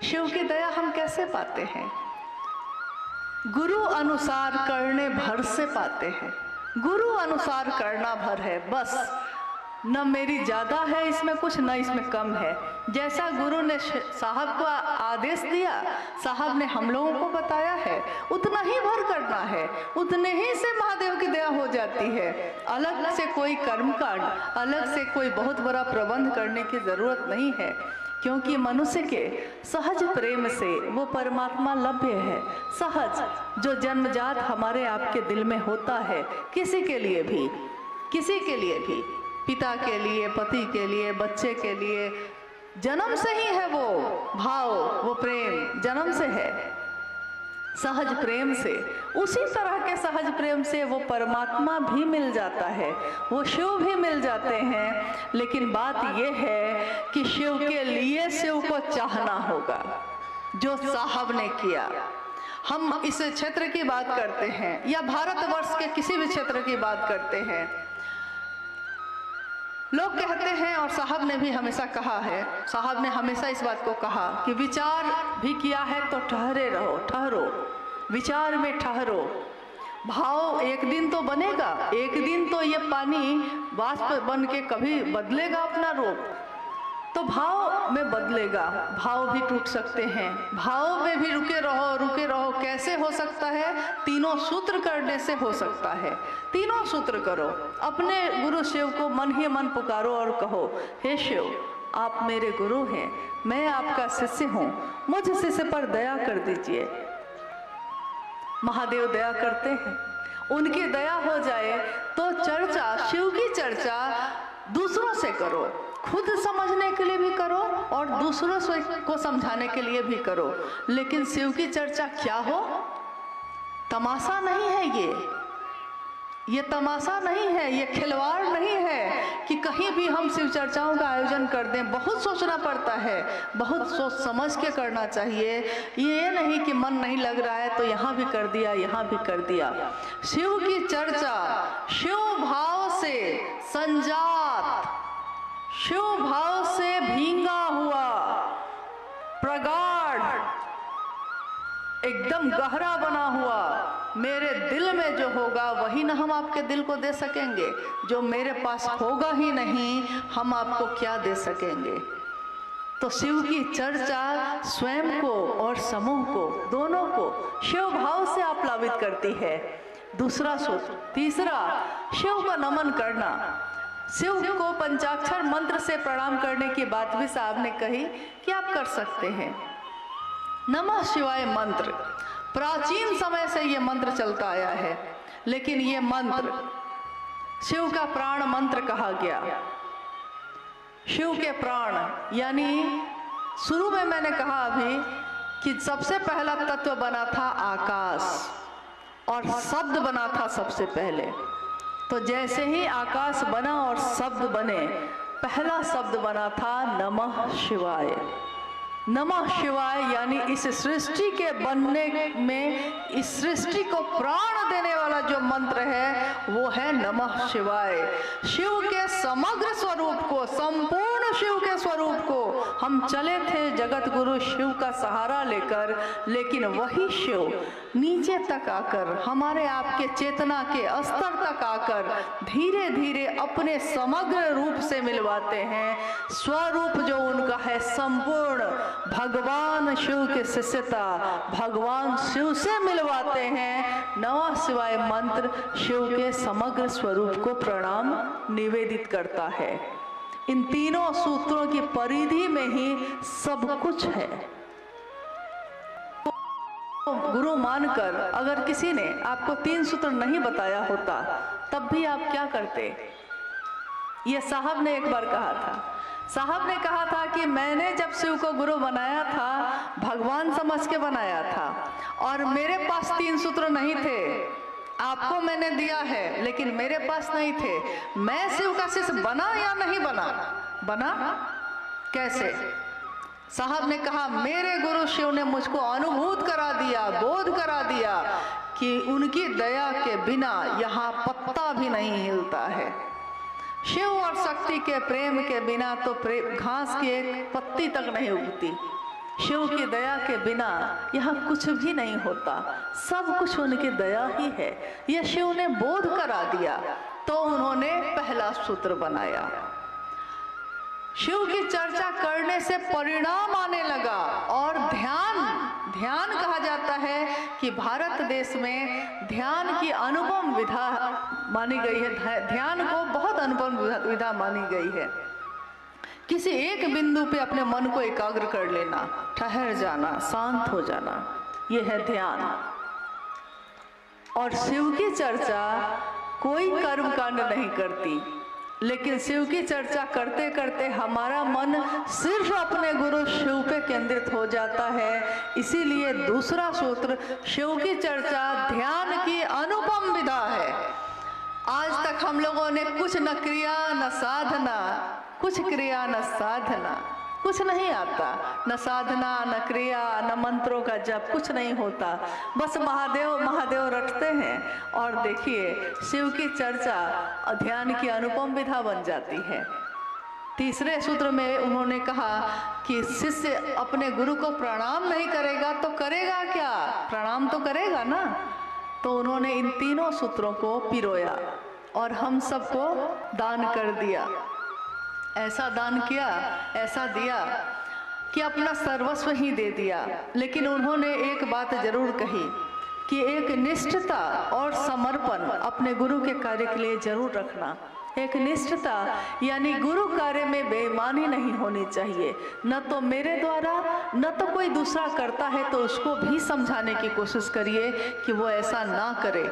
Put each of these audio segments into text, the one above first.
शिव की दया हम कैसे पाते हैं? गुरु अनुसार करने भर से पाते हैं। गुरु अनुसार करना भर है, बस। न मेरी ज़्यादा है इसमें कुछ, न इसमें कम है। जैसा गुरु ने साहब को आदेश दिया, साहब ने हम लोगों को बताया है, उतना ही भर करना है, उतने ही से महादेव की दया हो जाती है। अलग से कोई कर्मकांड, अलग से कोई बहुत बड़ा प्रबंध करने की ज़रूरत नहीं है, क्योंकि मनुष्य के सहज प्रेम से वो परमात्मा लभ्य है। सहज जो जन्मजात हमारे आपके दिल में होता है, किसी के लिए भी, किसी के लिए भी, पिता के लिए, पति के लिए, बच्चे के लिए, जन्म से ही है वो भाव, वो प्रेम जन्म से है, सहज प्रेम से। उसी तरह के सहज प्रेम से वो परमात्मा भी मिल जाता है, वो शिव भी मिल जाते हैं। लेकिन बात ये है कि शिव के लिए शिव को चाहना होगा, जो साहब ने किया। हम इस क्षेत्र की बात करते हैं या भारतवर्ष के किसी भी क्षेत्र की बात करते हैं, लोग कहते हैं, और साहब ने भी हमेशा कहा है, साहब ने हमेशा इस बात को कहा कि विचार भी किया है तो ठहरे रहो, ठहरो, विचार में ठहरो। भाव एक दिन तो बनेगा, एक दिन तो ये पानी वाष्प बन के कभी बदलेगा अपना रूप, तो भाव में बदलेगा। भाव भी टूट सकते हैं, भाव में भी रुके रहो, रुके रहो। कैसे हो सकता है? तीनों सूत्र करने से हो सकता है। तीनों सूत्र करो, अपने गुरु शिव को मन ही मन पुकारो और कहो, हे शिव, आप मेरे गुरु हैं, मैं आपका शिष्य हूँ, मुझ शिष्य पर दया कर दीजिए। महादेव दया करते हैं, उनकी दया हो जाए तो चर्चा, शिव की चर्चा दूसरों से करो, खुद समझने के लिए भी करो और दूसरों को समझाने के लिए भी करो। लेकिन शिव की चर्चा क्या हो? तमाशा नहीं है ये तमाशा नहीं है, ये खिलवाड़ नहीं है कि कहीं भी हम शिव चर्चाओं का आयोजन कर दें। बहुत सोचना पड़ता है, बहुत सोच समझ के करना चाहिए। ये नहीं कि मन नहीं लग रहा है तो यहाँ भी कर दिया, यहाँ भी कर दिया। शिव की चर्चा शिव भाव से संजात, शिव भाव से भींगा हुआ, प्रगाढ़, एकदम गहरा बना हुआ मेरे दिल में जो होगा वही ना हम आपके दिल को दे सकेंगे। जो मेरे पास होगा ही नहीं, हम आपको क्या दे सकेंगे? तो शिव की चर्चा स्वयं को और समूह को, दोनों को शिव भाव से आप्लावित करती है। दूसरा सूत्र, तीसरा, शिव का नमन करना। शिव को पंचाक्षर मंत्र से प्रणाम करने की बात भी साहब ने कही कि आप कर सकते हैं। नमः शिवाय मंत्र, प्राचीन समय से ये मंत्र चलता आया है, लेकिन ये मंत्र शिव का प्राण मंत्र कहा गया। शिव के प्राण, यानी शुरू में मैंने कहा अभी कि सबसे पहला तत्व बना था आकाश और शब्द बना था सबसे पहले। तो जैसे ही आकाश बना और शब्द बने, पहला शब्द बना था नमः शिवाय। नमः शिवाय यानी इस सृष्टि के बनने में, इस सृष्टि को प्राण देने वाला जो मंत्र है वो है नमः शिवाय। शिव के समग्र स्वरूप को, संपूर्ण शिव के स्वरूप को हम चले थे जगत गुरु शिव का सहारा लेकर, लेकिन वही शिव नीचे तक आकर, हमारे आपके चेतना के स्तर तक आकर धीरे धीरे अपने समग्र रूप से मिलवाते हैं। स्वरूप जो उनका है संपूर्ण, भगवान शिव के शिष्यता, भगवान शिव से मिलवाते हैं। नमः शिवाय मंत्र शिव के समग्र स्वरूप को प्रणाम निवेदित करता है। इन तीनों सूत्रों की परिधि में ही सब कुछ है। गुरु मानकर अगर किसी ने आपको 3 सूत्र नहीं बताया होता, तब भी आप क्या करते? ये साहब ने एक बार कहा था। साहब ने कहा था कि मैंने जब शिव को गुरु बनाया था, भगवान समझ के बनाया था और मेरे पास 3 सूत्र नहीं थे। आपको मैंने दिया है लेकिन मेरे पास नहीं थे। मैं शिव का शिष्य बना या नहीं बना? बना। कैसे? साहब ने कहा मेरे गुरु शिव ने मुझको अनुभूत करा दिया, बोध करा दिया कि उनकी दया के बिना यहाँ पत्ता भी नहीं हिलता है। शिव और शक्ति के प्रेम के बिना तो घास की एक पत्ती तक नहीं उगती। शिव की दया के बिना यहाँ कुछ भी नहीं होता, सब कुछ उनकी दया ही है। यह शिव ने बोध करा दिया तो उन्होंने पहला सूत्र बनाया। शिव की चर्चा करने से परिणाम आने लगा और ध्यान कहा जाता है कि भारत देश में ध्यान की अनुपम विधा मानी गई है। ध्यान को बहुत अनुपम विधा मानी गई है। किसी एक बिंदु पे अपने मन को एकाग्र कर लेना, ठहर जाना, शांत हो जाना, यह है ध्यान। और शिव की चर्चा कोई कर्म कांड नहीं करती, लेकिन शिव की चर्चा करते करते हमारा मन सिर्फ अपने गुरु शिव पे केंद्रित हो जाता है। इसीलिए दूसरा सूत्र, शिव की चर्चा ध्यान की अनुपम विधा है। आज तक हम लोगों ने कुछ न क्रिया न साधना, कुछ क्रिया न साधना, कुछ नहीं आता, न साधना न क्रिया न मंत्रों का जप, कुछ नहीं होता, बस महादेव महादेव रटते हैं। और देखिए शिव की चर्चा ध्यान की अनुपम विधा बन जाती है। तीसरे सूत्र में उन्होंने कहा कि शिष्य अपने गुरु को प्रणाम नहीं करेगा तो करेगा क्या, प्रणाम तो करेगा ना। तो उन्होंने इन तीनों सूत्रों को पिरोया और हम सबको दान कर दिया। ऐसा दान किया, ऐसा दिया कि अपना सर्वस्व ही दे दिया। लेकिन उन्होंने एक बात जरूर कही कि एक निष्ठता और समर्पण अपने गुरु के कार्य के लिए जरूर रखना। एक निष्ठता यानी गुरु कार्य में बेईमानी नहीं होनी चाहिए। न तो मेरे द्वारा न तो कोई दूसरा करता है तो उसको भी समझाने की कोशिश करिए कि वो ऐसा ना करे,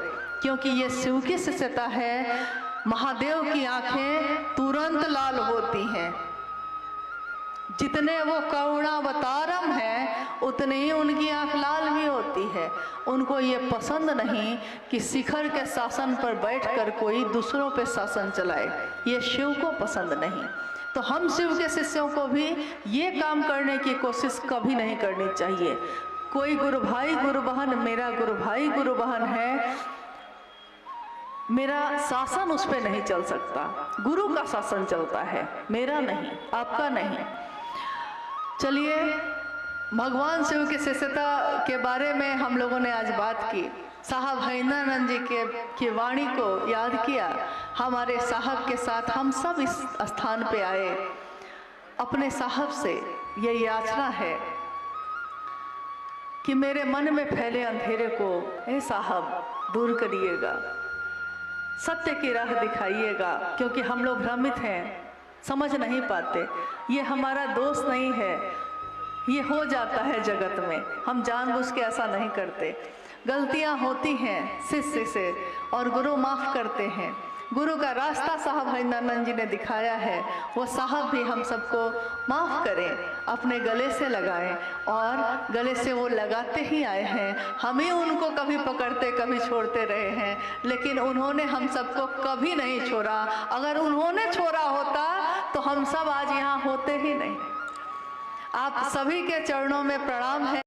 क्योंकि ये शिव की शिष्यता है। महादेव की आंखें तुरंत लाल होती हैं, जितने वो करुणावतारम हैं उतने ही उनकी आंख लाल भी होती है। उनको ये पसंद नहीं कि शिखर के शासन पर बैठकर कोई दूसरों पे शासन चलाए, ये शिव को पसंद नहीं। तो हम शिव के शिष्यों को भी ये काम करने की कोशिश कभी नहीं करनी चाहिए। कोई गुरु भाई गुरु बहन, मेरा गुरु भाई गुरु बहन है, मेरा शासन उस पर नहीं चल सकता, गुरु का शासन चलता है, मेरा नहीं, आपका नहीं। चलिए, भगवान शिव की शिष्यता के बारे में हम लोगों ने आज बात की। साहब हरिंद्रानंद जी की वाणी को याद किया। हमारे साहब के साथ हम सब इस स्थान पे आए। अपने साहब से ये याचना है कि मेरे मन में फैले अंधेरे को हे साहब दूर करिएगा, सत्य की राह दिखाइएगा, क्योंकि हम लोग भ्रमित हैं, समझ नहीं पाते। ये हमारा दोष नहीं है, ये हो जाता है जगत में, हम जानबूझ के ऐसा नहीं करते। गलतियां होती हैं शिष्य से और गुरु माफ करते हैं। गुरु का रास्ता साहब हरिंद्रानंद जी ने दिखाया है, वो साहब भी हम सबको माफ़ करें, अपने गले से लगाएं। और गले से वो लगाते ही आए हैं, हम ही उनको कभी पकड़ते कभी छोड़ते रहे हैं, लेकिन उन्होंने हम सबको कभी नहीं छोड़ा। अगर उन्होंने छोड़ा होता तो हम सब आज यहाँ होते ही नहीं। आप सभी के चरणों में प्रणाम है।